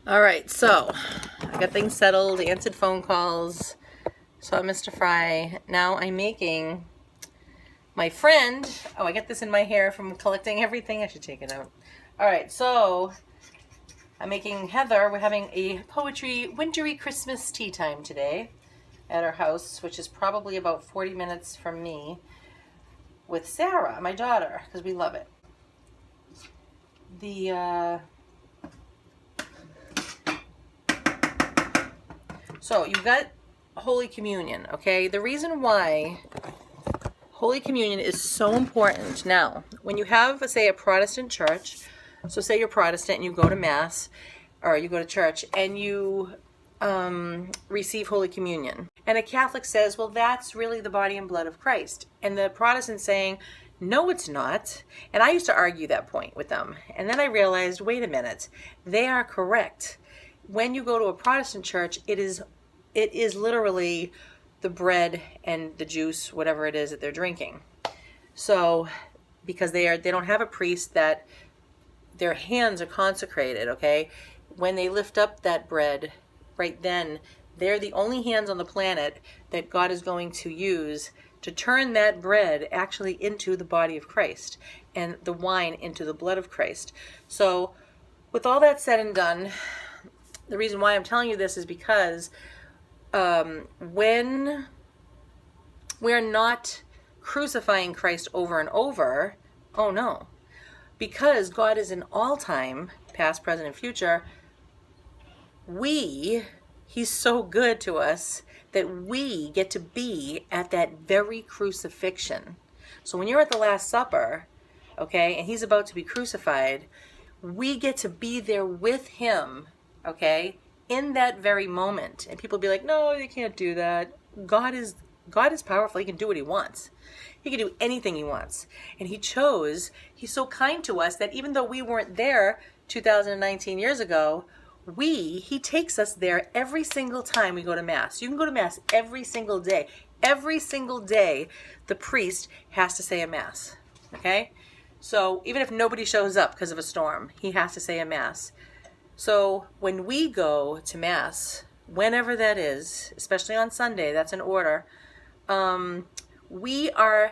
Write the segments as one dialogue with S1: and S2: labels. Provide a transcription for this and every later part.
S1: All right, so I got things settled, answered phone calls, saw Mr. Fry. Now I'm making my friend, I got this in my hair from collecting everything. I should take it out. All right, so I'm making Heather, we're having a poetry wintry Christmas tea time today at our house, which is probably about 40 minutes from me, with Sarah, my daughter, because we love it. So you've got Holy Communion, okay? The reason why Holy Communion is so important now, when you have, say, a Protestant church, so say you're Protestant and you go to Mass, or you go to church, and you receive Holy Communion. And a Catholic says, well, that's really the body and blood of Christ. And the Protestant saying, no, it's not. And I used to argue that point with them. And then I realized, wait a minute, they are correct. When you go to a Protestant church, it is literally the bread and the juice, whatever it is that they're drinking. So, because they don't have a priest that their hands are consecrated, okay? When they lift up that bread, right then, they're the only hands on the planet that God is going to use to turn that bread actually into the body of Christ and the wine into the blood of Christ. So, with all that said and done, the reason why I'm telling you this is because when we're not crucifying Christ over and over, oh no, because God is in all time, past, present, and future, He's so good to us that we get to be at that very crucifixion. So when you're at the Last Supper, okay, and He's about to be crucified, we get to be there with Him, okay, in that very moment. And people be like, no, you can't do that. God is powerful. He can do what He wants. He can do anything He wants. And He's so kind to us that even though we weren't there 2019 years ago, He takes us there every single time we go to Mass. You can go to Mass every single day. Every single day, the priest has to say a Mass, okay? So even if nobody shows up because of a storm, he has to say a Mass. So when we go to Mass, whenever that is, especially on Sunday, that's an order, we are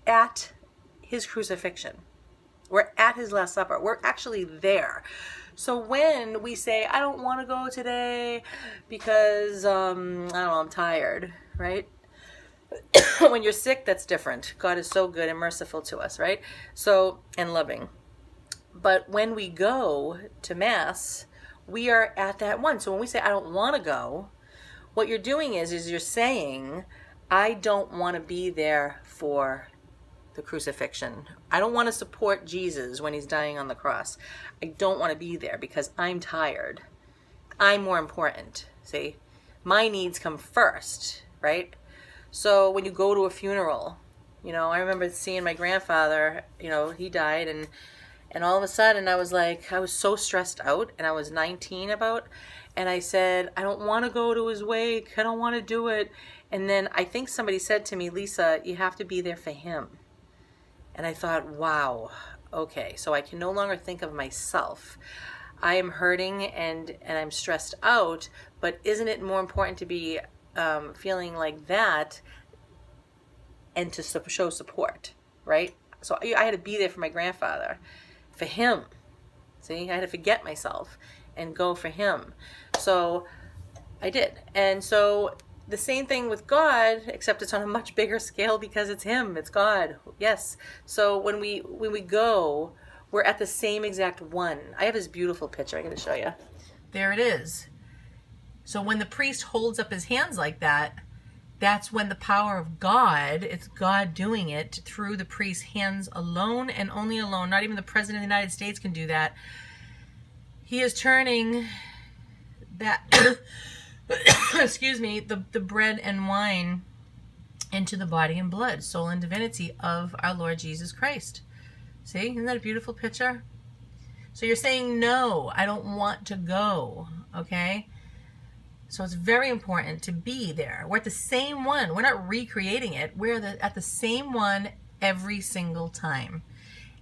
S1: at His crucifixion. We're at His Last Supper. We're actually there. So when we say, I don't want to go today because, I don't know, I'm tired, right? When you're sick, that's different. God is so good and merciful to us, right? So, and loving. But when we go to Mass, we are at that one. So when we say, I don't want to go, what you're doing is you're saying, I don't want to be there for the crucifixion. I don't want to support Jesus when He's dying on the cross. I don't want to be there because I'm tired. I'm more important. See, my needs come first, right? So when you go to a funeral, I remember seeing my grandfather, he died, and all of a sudden I was so stressed out, and I was 19 and I said, I don't want to go to his wake. I don't want to do it. And then I think somebody said to me, Lisa, you have to be there for him. And I thought, wow, okay, so I can no longer think of myself. I am hurting and I'm stressed out, but isn't it more important to be feeling like that and to show support, right? So I had to be there for my grandfather, for him. See, I had to forget myself and go for him. So I did. And so the same thing with God, except it's on a much bigger scale because it's Him, it's God. Yes. So when we go, we're at the same exact one. I have this beautiful picture I got to show you. There it is. So when the priest holds up his hands like that, that's when the power of God, it's God doing it through the priest's hands alone and only alone. Not even the President of the United States can do that. He is turning that excuse me, the bread and wine into the body and blood, soul and divinity of our Lord Jesus Christ. See, isn't that a beautiful picture? So you're saying, no, I don't want to go, okay? So it's very important to be there. We're at the same one. We're not recreating it. We're at the same one every single time.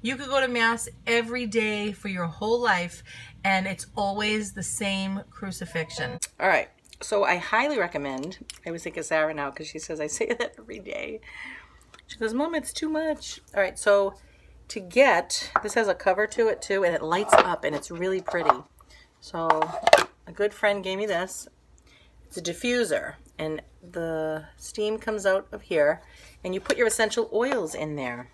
S1: You could go to Mass every day for your whole life, and it's always the same crucifixion. All right, so I highly recommend, I always think of Sarah now because she says I say that every day. She goes, Mom, it's too much. All right, so to get, this has a cover to it too, and it lights up, and it's really pretty. So a good friend gave me this. It's a diffuser, and the steam comes out of here, and you put your essential oils in there.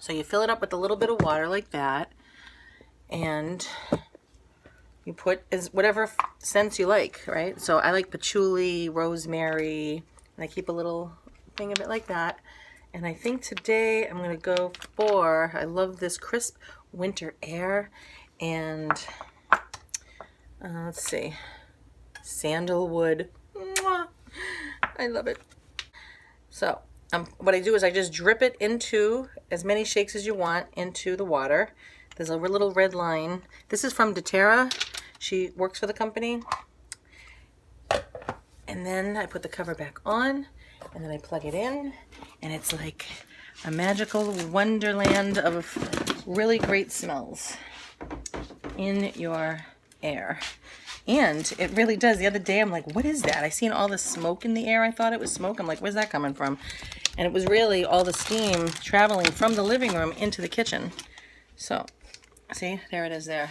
S1: So you fill it up with a little bit of water like that, and you put whatever scents you like, right? So I like patchouli, rosemary, and I keep a little thing of it like that. And I think today I'm going to go for, I love this crisp winter air, and let's see, sandalwood. Mwah! I love it. So what I do is I just drip it into as many shakes as you want into the water. There's a little red line. This is from doTERRA. She works for the company. And then I put the cover back on, and then I plug it in, and it's like a magical wonderland of really great smells in your air. And it really does. The other day I'm like, what is that? I seen all the smoke in the air. I thought it was smoke. I'm like, where's that coming from? And it was really all the steam traveling from the living room into the kitchen. So, see, there it is there.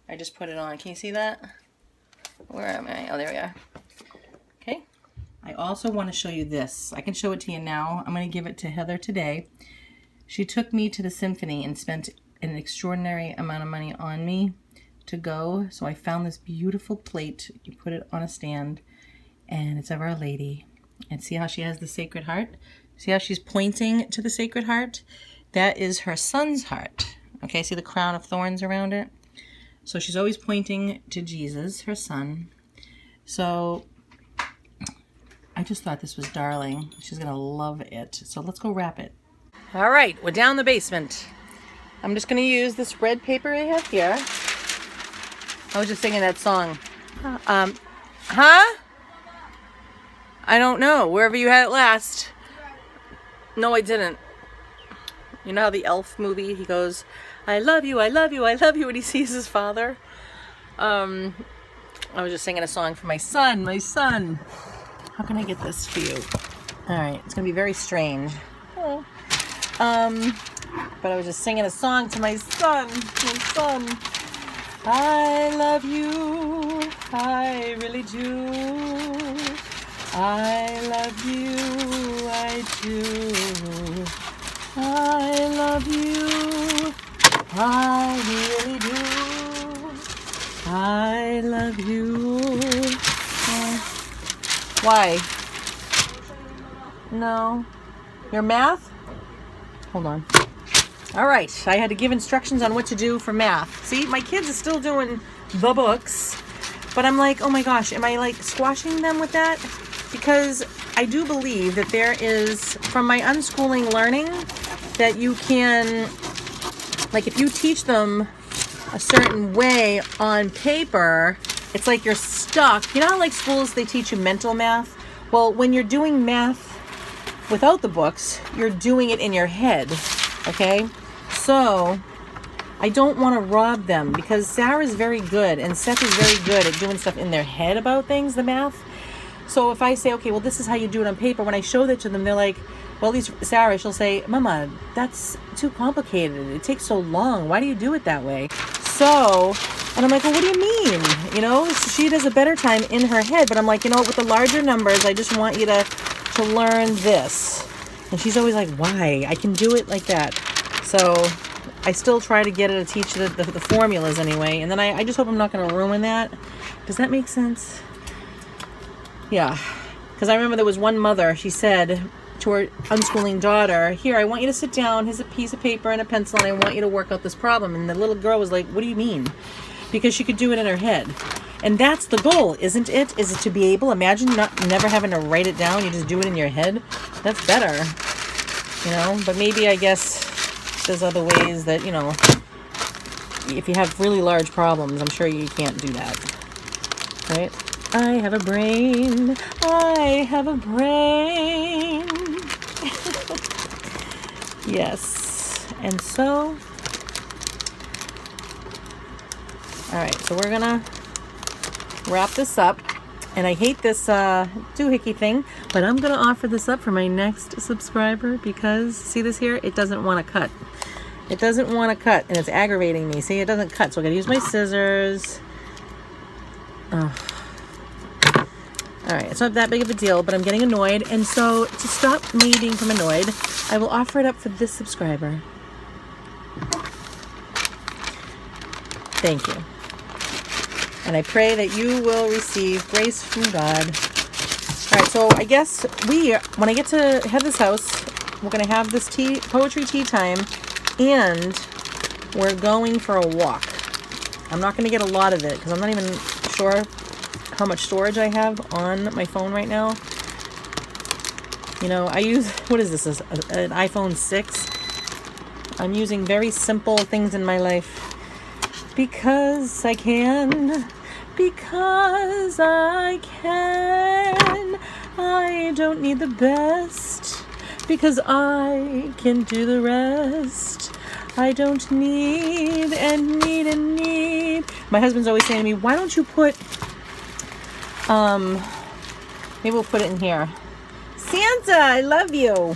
S1: I just put it on. Can you see that? Where am I? Oh, there we are. Okay. I also want to show you this. I can show it to you now. I'm going to give it to Heather today. She took me to the symphony and spent an extraordinary amount of money on me to go. So I found this beautiful plate. You put it on a stand, and it's of Our Lady. And see how she has the Sacred Heart? See how she's pointing to the Sacred Heart? That is her son's heart. Okay, see the crown of thorns around it? So she's always pointing to Jesus, her son. So I just thought this was darling. She's going to love it. So let's go wrap it. All right, we're down the basement. I'm just going to use this red paper I have here. I was just singing that song. Huh? I don't know. Wherever you had it last. No, I didn't. You know how the Elf movie, he goes, I love you, I love you, I love you, when he sees his father? I was just singing a song for my son. My son. How can I get this for you? All right, it's going to be very strange. Oh. But I was just singing a song to my son. My son. I love you, I really do. I love you, I do. I love you, I really do. I love you. Why? No. Your math? Hold on. All right, I had to give instructions on what to do for math. See, my kids are still doing the books, but I'm like, oh my gosh, am I like squashing them with that? Because I do believe that there is, from my unschooling learning, that you can, like if you teach them a certain way on paper, it's like you're stuck. You know how like schools, they teach you mental math? Well, when you're doing math without the books, you're doing it in your head. Okay, so I don't want to rob them because Sarah's very good and Seth is very good at doing stuff in their head about things, the math. So if I say, okay, well, this is how you do it on paper, when I show that to them, they're like, well, at least Sarah, she'll say, Mama, that's too complicated. It takes so long. Why do you do it that way? So, and I'm like, well, what do you mean? You know, she does a better time in her head, but I'm like, you know, with the larger numbers, I just want you to learn this. And she's always like, why? I can do it like that. So I still try to get her to teach the formulas anyway. And then I just hope I'm not going to ruin that. Does that make sense? Yeah. Because I remember there was one mother, she said to her unschooling daughter, here, I want you to sit down. Here's a piece of paper and a pencil, and I want you to work out this problem. And the little girl was like, what do you mean? Because she could do it in her head. And that's the goal, isn't it? Is it to be able, imagine never having to write it down, you just do it in your head. That's better, you know? But maybe, I guess, there's other ways that, you know, if you have really large problems, I'm sure you can't do that, right? I have a brain, I have a brain. Yes. And so, all right, so we're gonna wrap this up. And I hate this doohickey thing, but I'm gonna offer this up for my next subscriber because, see this here? It doesn't wanna cut. It doesn't wanna cut, and it's aggravating me. See, it doesn't cut, so I gotta use my scissors. Oh. All right, it's not that big of a deal, but I'm getting annoyed. And so to stop me being from annoyed, I will offer it up for this subscriber. Thank you. And I pray that you will receive grace from God. All right, so I guess when I get to have this house, we're gonna have this poetry tea time, and we're going for a walk. I'm not gonna get a lot of it because I'm not even sure how much storage I have on my phone right now. You know, I use, what is this, an iPhone 6? I'm using very simple things in my life because I can. Because I can. I don't need the best because I can do the rest. I don't need and need and need. My husband's always saying to me, why don't you put maybe we'll put it in here. Santa, I love you.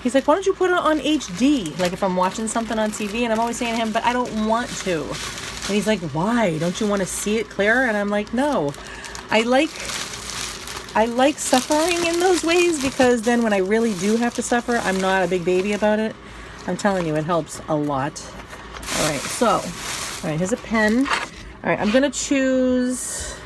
S1: He's like, why don't you put it on HD? Like if I'm watching something on TV, and I'm always saying to him, but I don't want to. And he's like, why? Don't you want to see it clearer? And I'm like, no. I like suffering in those ways because then when I really do have to suffer, I'm not a big baby about it. I'm telling you, it helps a lot. All right, so, all right, here's a pen. All right, I'm going to choose...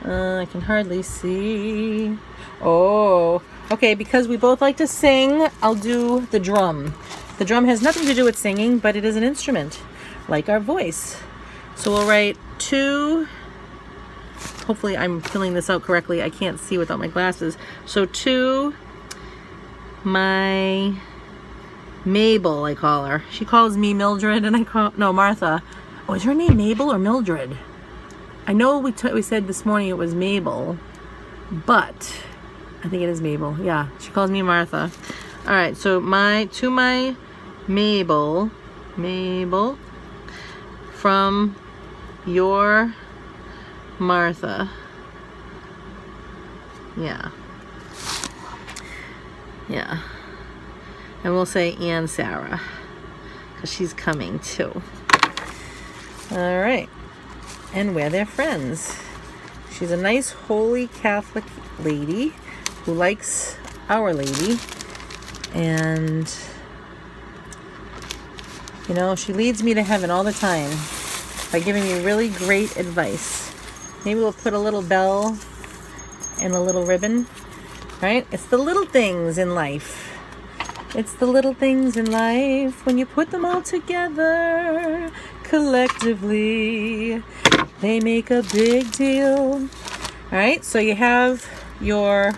S1: I can hardly see. Oh, okay, because we both like to sing, I'll do the drum. The drum has nothing to do with singing, but it is an instrument, like our voice. So we'll write to, hopefully I'm filling this out correctly. I can't see without my glasses. So to my Mabel, I call her. She calls me Mildred, and Martha. Oh, is her name Mabel or Mildred? I know we said this morning it was Mabel, but I think it is Mabel. Yeah, she calls me Martha. All right, so to my Mabel, from your Martha. Yeah. Yeah. And we'll say and Sarah, because she's coming too. All right. And we're their friends. She's a nice, holy Catholic lady who likes Our Lady. And, you know, she leads me to heaven all the time by giving me really great advice. Maybe we'll put a little bell and a little ribbon, right? It's the little things in life. It's the little things in life. When you put them all together collectively, they make a big deal. All right, so you have your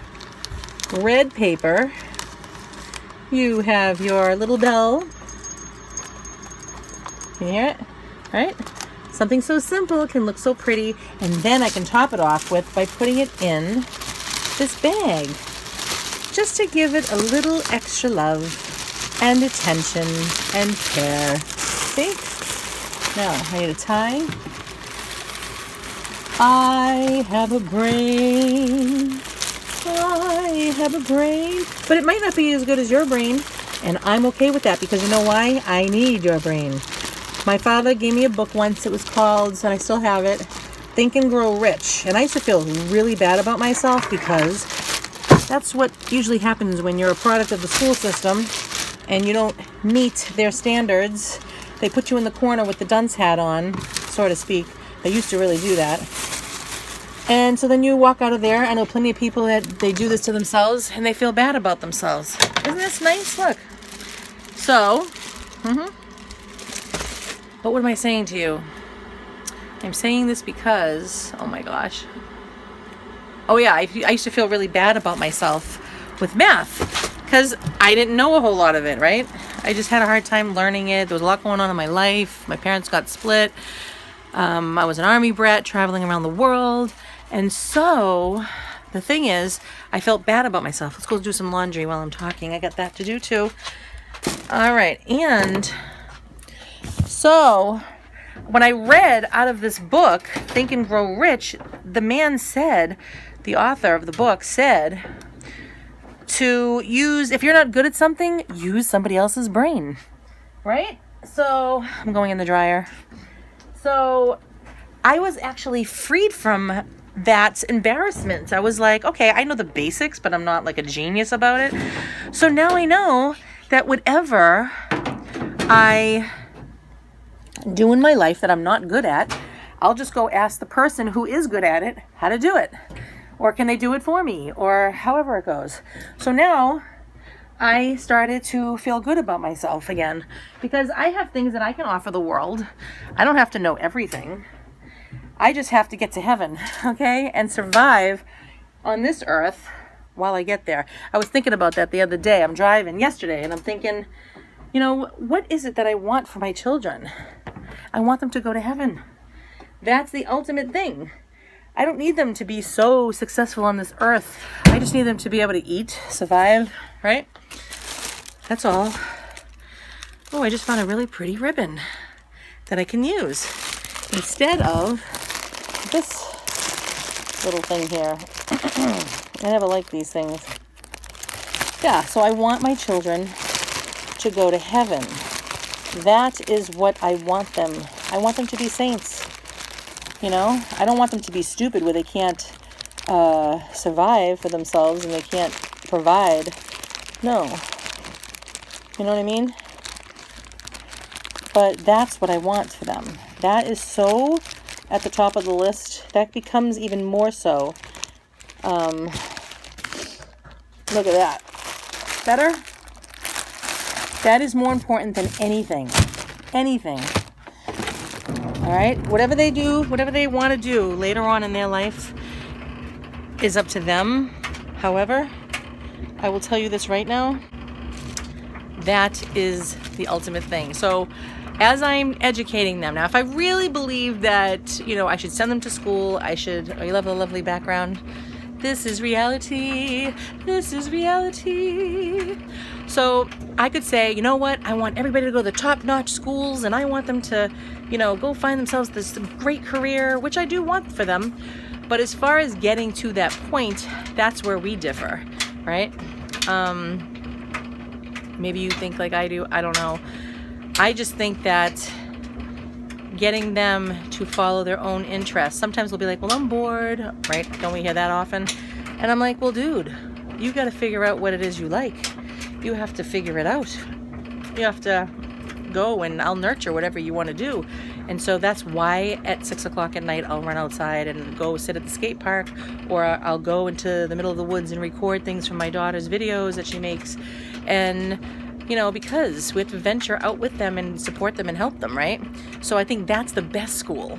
S1: red paper. You have your little bell. Can you hear it? All right? Something so simple can look so pretty, and then I can top it off by putting it in this bag, just to give it a little extra love and attention and care. See? Now, I need a tie. I have a brain. I have a brain. But it might not be as good as your brain. And I'm okay with that because you know why? I need your brain. My father gave me a book once. It was called, and I still have it, Think and Grow Rich. And I used to feel really bad about myself because that's what usually happens when you're a product of the school system and you don't meet their standards. They put you in the corner with the dunce hat on, so to speak. They used to really do that. And so then you walk out of there. I know plenty of people that they do this to themselves and they feel bad about themselves. Isn't this nice? Look. So, but what am I saying to you? I'm saying this because, oh my gosh. Oh yeah, I used to feel really bad about myself with math because I didn't know a whole lot of it, right? I just had a hard time learning it. There was a lot going on in my life. My parents got split. I was an army brat traveling around the world. And so the thing is, I felt bad about myself. Let's go do some laundry while I'm talking. I got that to do too. All right, and so when I read out of this book, Think and Grow Rich, the man said, the author of the book said, to use, if you're not good at something, use somebody else's brain, right? So I'm going in the dryer. So I was actually freed from that embarrassment. I was like, okay, I know the basics, but I'm not like a genius about it. So now I know that whatever I do in my life that I'm not good at, I'll just go ask the person who is good at it how to do it. Or can they do it for me? Or however it goes. So now I started to feel good about myself again, because I have things that I can offer the world. I don't have to know everything. I just have to get to heaven, okay? And survive on this earth while I get there. I was thinking about that the other day. I'm driving yesterday and I'm thinking, you know, what is it that I want for my children? I want them to go to heaven. That's the ultimate thing. I don't need them to be so successful on this earth. I just need them to be able to eat, survive, right? That's all. Oh, I just found a really pretty ribbon that I can use instead of this little thing here. I never like these things. Yeah, so I want my children to go to heaven. That is what I want them. I want them to be saints. You know, I don't want them to be stupid where they can't survive for themselves and they can't provide. No. You know what I mean? But that's what I want for them. That is so at the top of the list. That becomes even more so. Look at that. Better? That is more important than anything. Anything. All right? Whatever they do, whatever they want to do later on in their life is up to them. However, I will tell you this right now. That is the ultimate thing. So as I'm educating them now, if I really believe that, you know, I should send them to school, I should, oh, you love a lovely background. This is reality. This is reality. So I could say, you know what? I want everybody to go to the top-notch schools and I want them to, you know, go find themselves this great career, which I do want for them. But as far as getting to that point, that's where we differ, right? Maybe you think like I do. I don't know. I just think that getting them to follow their own interests. Sometimes they'll be like, well, I'm bored, right? Don't we hear that often? And I'm like, well, dude, you got to figure out what it is you like. You have to figure it out. You have to go and I'll nurture whatever you want to do. And so that's why at 6 o'clock at night, I'll run outside and go sit at the skate park, or I'll go into the middle of the woods and record things from my daughter's videos that she makes. And you know, because we have to venture out with them and support them and help them, right? So I think that's the best school,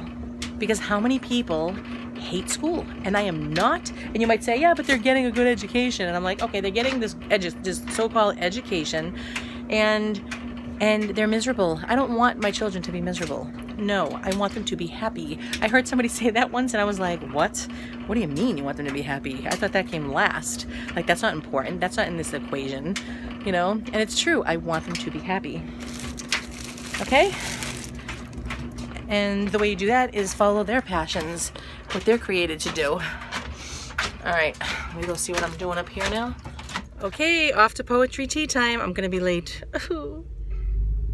S1: because how many people hate school? And I am not. And you might say, yeah, but they're getting a good education. And I'm like, okay, they're getting this so-called education, and they're miserable. I don't want my children to be miserable. No, I want them to be happy. I heard somebody say that once and I was like, what? What do you mean you want them to be happy? I thought that came last. Like, that's not important. That's not in this equation, you know? And it's true. I want them to be happy. Okay? And the way you do that is follow their passions, what they're created to do. All right, let me go see what I'm doing up here now. Okay, off to poetry tea time. I'm gonna be late.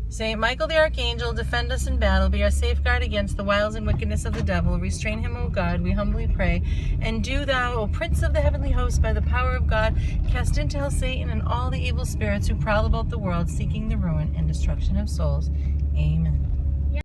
S1: Saint Michael the Archangel, defend us in battle, be our safeguard against the wiles and wickedness of the devil. Restrain him, O God, we humbly pray. And do thou, O Prince of the heavenly host, by the power of God, cast into hell Satan and all the evil spirits who prowl about the world, seeking the ruin and destruction of souls. Amen.